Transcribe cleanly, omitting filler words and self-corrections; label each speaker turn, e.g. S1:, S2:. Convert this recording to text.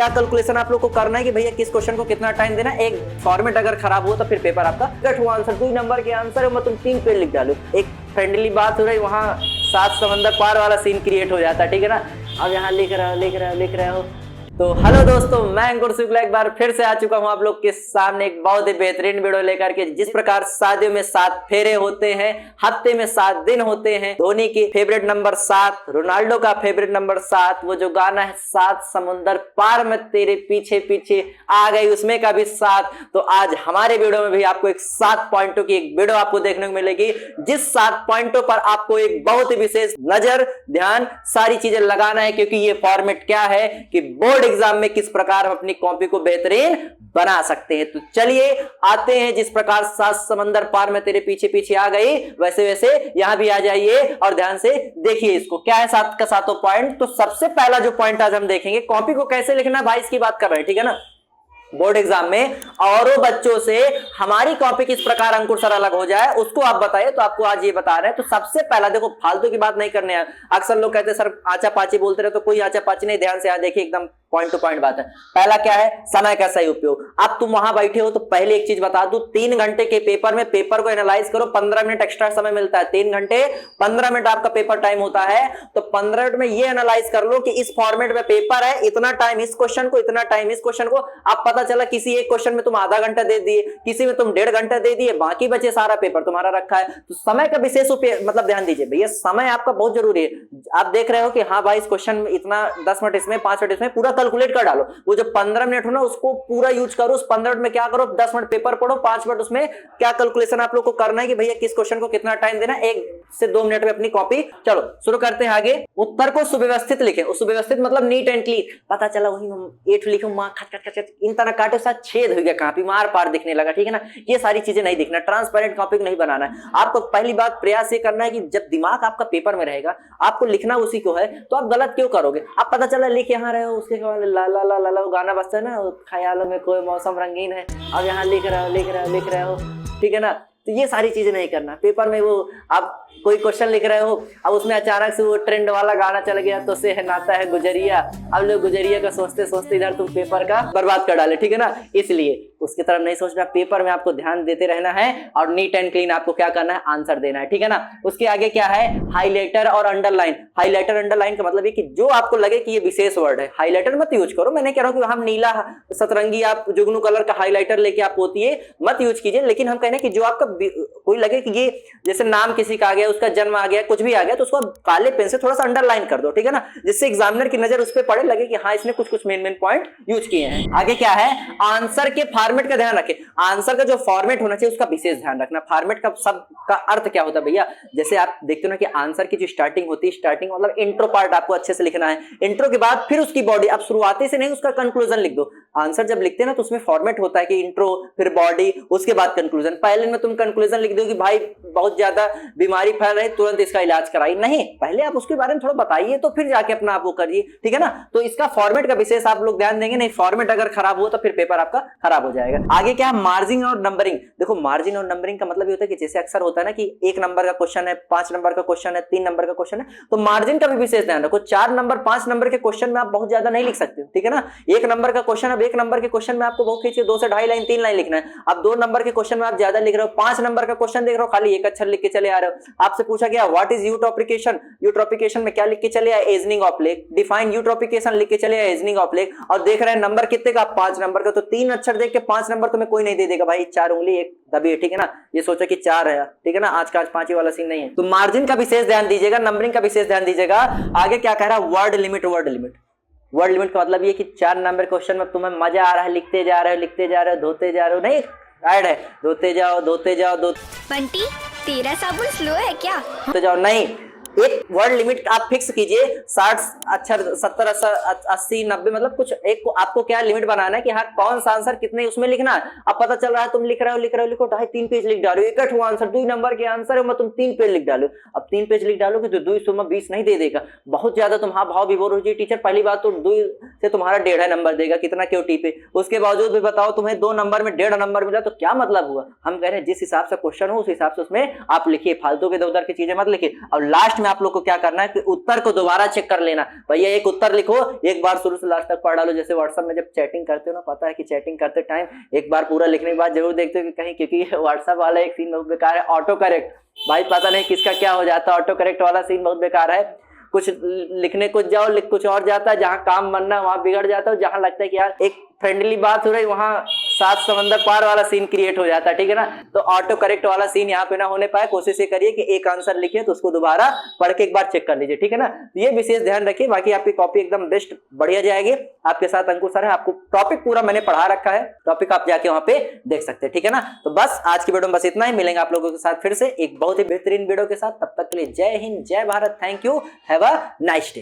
S1: क्या कैलकुलेशन आप लोग को करना है कि भैया किस क्वेश्चन को कितना टाइम देना। एक फॉर्मेट अगर खराब हो तो फिर पेपर आपका कट हुआ आंसर 2 नंबर के आंसर है, मैं तुम 3 पेज लिख डालो। एक फ्रेंडली बात हो रही, वहाँ 7 समंदर पार वाला सीन क्रिएट हो जाता है, ठीक है ना। अब यहाँ लिख रहे हो। तो हेलो दोस्तों, मैं अंकुर शुक्ला एक बार फिर से आ चुका हूं आप लोग के सामने एक बहुत ही बेहतरीन वीडियो लेकर के। जिस प्रकार शादियों में 7 फेरे होते हैं, हफ्ते में 7 दिन होते हैं, धोनी की फेवरेट नंबर 7, रोनाल्डो का फेवरेट नंबर 7, वो जो गाना है 7 समुंदर पार में तेरे पीछे पीछे आ गई, उसमें का भी 7। तो आज हमारे वीडियो में भी आपको एक 7 पॉइंटों की एक वीडियो आपको देखने को मिलेगी, जिस 7 पॉइंटों पर आपको एक बहुत ही विशेष नजर, ध्यान, सारी चीजें लगाना है। क्योंकि ये फॉर्मेट क्या है कि बोर्ड एग्जाम में किस प्रकार हम अपनी कॉपी को बेहतरीन बना सकते हैं। तो चलिए आते हैं, जिस प्रकार 7 समंदर पार में तेरे पीछे पीछे आ गई, वैसे वैसे यहां भी आ जाइए और ध्यान से देखिए इसको क्या है 7 का 7 पॉइंट। तो सबसे पहला जो पॉइंट आज हम देखेंगे, कॉपी को कैसे लिखना भाई, इसकी बात कर रहे हैं, ठीक है ना। बोर्ड एग्जाम में औरों बच्चों से हमारी कॉपी किस प्रकार अंकुर सर अलग हो जाए, उसको आप बताइए। तो आपको आज ये बता रहे हैं। तो सबसे पहला देखो, फालतू की बात नहीं करने हैं। अक्सर लोग कहते हैं सर आचा पाची बोलते रहे, तो कोई आचा पाची नहीं, ध्यान से यहाँ देखिए, एकदम पॉइंट टू पॉइंट बात है। पहला क्या है, समय का सही उपयोग। अब तुम वहां बैठे हो तो पहले एक चीज बता दूं, 3 घंटे के पेपर में पेपर को एनालाइज करो, 15 मिनट एक्स्ट्रा समय मिलता है। 3 घंटे 15 मिनट आपका पेपर टाइम होता है। तो 15 मिनट में ये एनालाइज कर लो कि इस फॉर्मेट में पेपर है, इतना टाइम इस क्वेश्चन को, इतना टाइम इस क्वेश्चन को। अब पता चला किसी एक क्वेश्चन में तुम आधा घंटा दे दिए, किसी में तुम 1.5 घंटा दे दिए, बाकी बचे सारा पेपर तुम्हारा रखा है। तो समय का विशेष मतलब ध्यान दीजिए भैया, समय आपका बहुत जरूरी है। आप देख रहे हो कि हाँ भाई इस क्वेश्चन में इतना 10 मिनट इसमें, 5 मिनट इसमें, पूरा कैलकुलेट कर डालो। वो जो 15 मिनट हो ना, उसको पूरा यूज करो। उस 15 मिनट में क्या करो, 10 मिनट पेपर पढ़ो, 5 मिनट उसमें क्या कैलकुलेशन आप लोग को करना है कि भैया किस क्वेश्चन को कितना टाइम देना। 1 से 2 मिनट में अपनी कॉपी। चलो शुरू करते हैं आगे। उत्तर को सुव्यवस्थित लिखें। सुव्यवस्थित मतलब नीट एंड क्लीन। पता चला वही 8 लिखो, मां खट खट खट इन तरह काटो, साथ छेद हो गया, कॉपी मार पार दिखने लगा, ठीक है ना। ये सारी चीजें नहीं दिखना, ट्रांसपेरेंट कॉपी नहीं बनाना है आपको। पहली बात प्रयास ये करना है कि जब दिमाग आपका पेपर में रहेगा, आपको लिखना उसी को है, तो आप गलत क्यों करोगे। आप पता चला लिख यहाँ रहे हो, उसके बाद ला ला ला ला गाना बजता है ना, ख्यालों में कोई मौसम रंगीन है, अब यहाँ लिख रहे हो, ठीक है ना। तो ये सारी चीजें नहीं करना पेपर में। वो आप कोई क्वेश्चन लिख रहे हो, अब उसमें अचानक से वो ट्रेंड वाला गाना चल गया, तो से है नाता है गुजरिया। अब लोग गुजरिया का सोचते सोचते इधर तुम पेपर का बर्बाद कर डाले, ठीक है ना। इसलिए उसकी तरफ नहीं सोचना, पेपर में आपको ध्यान देते रहना है और नीट एंड क्लीन आपको क्या करना है, आंसर देना है, ठीक है ना। उसके आगे क्या है, हाईलाइटर और अंडरलाइन। हाईलाइटर अंडरलाइन का मतलब है कि जो आपको लगे कि ये विशेष वर्ड है, हाईलाइटर मत यूज करो। मैंने कह रहा हूं कि हम नीला सतरंगी आप जुगनू कलर का हाईलाइटर लेके आप होती है मत यूज कीजिए। लेकिन हम कहने कि जो आपका कोई लगे कि ये जैसे नाम किसी का आ गया, उसका जन्म आ गया, कुछ भी आ गया, तो उसको काले पेन से थोड़ा सा अंडरलाइन कर दो, ठीक है ना, जिससे एग्जामिनर की नजर उस पर पड़े, लगे कि हाँ इसने कुछ कुछ मेन पॉइंट यूज किए हैं। आगे क्या है, आंसर के फॉर्मेट का ध्यान रखें। आंसर का जो फॉर्मेट होना चाहिए उसका विशेष ध्यान रखना। फॉर्मेट का सब का अर्थ क्या होता है भैया, जैसे आप देखते हो ना कि आंसर की जो स्टार्टिंग होती है, स्टार्टिंग मतलब इंट्रो पार्ट आपको अच्छे से लिखना है। इंट्रो के बाद फिर उसकी बॉडी, आप शुरुआती से नहीं उसका कंक्लूजन लिख दो। आंसर जब लिखते हैं ना तो उसमें फॉर्मेट होता है कि इंट्रो, फिर बॉडी, उसके बाद कंक्लूजन। पहले में तुम कंक्लूजन लिख दो कि भाई बहुत ज्यादा बीमारी फैल रही, तुरंत इसका इलाज कराइए, नहीं, पहले आप उसके बारे में थोड़ा बताइए, तो फिर जाके अपना आप वो करिए, ठीक है ना। तो इसका फॉर्मेट का विशेष आप लोग ध्यान देंगे, नहीं फॉर्मेट अगर खराब हो तो फिर पेपर आपका खराब हो जाएगा। आगे क्या है, मार्जिन और नंबरिंग। देखो मार्जिन और नंबरिंग का मतलब ये होता है कि जैसे अक्सर होता है ना कि 1 नंबर का क्वेश्चन है, 5 नंबर का क्वेश्चन है, 3 नंबर का क्वेश्चन है, तो मार्जिन का भी विशेष ध्यान रखो। 4 नंबर 5 नंबर के क्वेश्चन में आप बहुत ज्यादा नहीं लिख सकते, ठीक है ना। 1 नंबर का क्वेश्चन, अब 1 नंबर के क्वेश्चन में आपको बहुत खींचिए 2 से 2.5 लाइन 3 लाइन लिखना है। अब 2 नंबर के क्वेश्चन में आप ज्यादा लिख रहे हो, 5 नंबर का क्वेश्चन देख रहे हो खाली 1 अक्षर लिख के चले आ रहे हो। आपसे पूछा गया व्हाट इज यूट्रोपिकेशन, यूट्रोपिकेशन में क्या लिख के चले आए, एजनिंग ऑफ लेक। डिफाइन यूट्रोपिकेशन लिख के चले आए, एजनिंग ऑफ लेक। और देख रहे हैं नंबर कितने का, 5 नंबर का, तो 3 अक्षर देख के 5 नंबर तुम्हें कोई नहीं दे देगा भाई, 4 उंगली 1 दबी है, ठीक है ना। ये सोचो कि 4 है, ठीक है ना, आज का आज 5 ही वाला सीन नहीं है। तो मार्जिन का विशेष ध्यान दीजिएगा, नंबरिंग का विशेष ध्यान दीजिएगा। आगे क्या कह रहा है, word limit. Word limit, word limit का मतलब ये कि 4 नंबर क्वेश्चन में तुम्हें मजा आ रहा है, लिखते जा रहे हो, धोते जा रहे हो, नहीं ऐड है, धोते जाओ।
S2: बंटी तेरा साबुन स्लो है क्या?
S1: धोते जाओ, नहीं, एक वर्ड लिमिट आप फिक्स कीजिए, 60 अक्षर, 70 80 90, मतलब कुछ एक आपको क्या लिमिट बनाना है कि हाँ कौन सा आंसर कितने उसमें लिखना है। अब पता चल रहा है तुम लिख रहे हो लिखो 2.5-3 पेज लिख डालो, एक हुआ आंसर 2 नंबर के आंसर है, मैं तुम 3 पेज लिख डालो। अब 3 पेज लिख डालोगे तो 2 से 20 नहीं दे देगा, बहुत ज्यादा तुम हाँ भाव विभोर हो जाए। टीचर पहली बात तो 2 से तुम्हारा 1.5 नंबर देगा, कितना क्यों टीपे। उसके बावजूद भी बताओ तुम्हें 2 नंबर में 1.5 नंबर मिला, तो क्या मतलब हुआ। हम कह रहे हैं जिस हिसाब से क्वेश्चन हो उस हिसाब से उसमें आप लिखिए, फालतू के इधर की चीजें मत लिखिए। और लास्ट में आप लोग को क्या करना है कि उत्तर को दोबारा चेक कर लेना। भैया एक उत्तर लिखो, एक बार शुरू से लास्ट तक पढ़ डालो। जैसे व्हाट्सएप में जब चैटिंग करते हो ना, पता है कि चैटिंग करते टाइम एक बार पूरा लिखने के बाद जरूर देखते हो कि कहीं, क्योंकि व्हाट्सएप वाला एक सीन बहुत बेकार है, ऑटो करेक्ट। भाई पता नहीं किसका क्या हो जाता है, ऑटो करेक्ट वाला सीन बहुत बेकार है। कुछ लिखने कुछ जाओ, लिख कुछ और जाता है, जहां काम बनना है वहां बिगड़ जाता है, जहां लगता है कि यार एक फ्रेंडली बात हो रही वहां सात समंदर पार वाला सीन क्रिएट हो जाता है, ठीक है ना। तो ऑटो करेक्ट वाला सीन यहाँ पे ना होने पाए, कोशिश ये करिए कि एक आंसर लिखिए तो उसको दोबारा पढ़ के एक बार चेक कर लीजिए, ठीक है ना। ये विशेष ध्यान रखिए, बाकी आपकी कॉपी एकदम बेस्ट बढ़िया जाएगी। आपके साथ अंकुर सर है, आपको टॉपिक पूरा मैंने पढ़ा रखा है, टॉपिक आप जाके वहां पे देख सकते हैं, ठीक है ना। तो बस आज की वीडियो में बस इतना ही, मिलेंगे आप लोगों के साथ फिर से एक बहुत ही बेहतरीन वीडियो के साथ। तब तक के लिए जय हिंद, जय Bharat, thank you, have a nice day.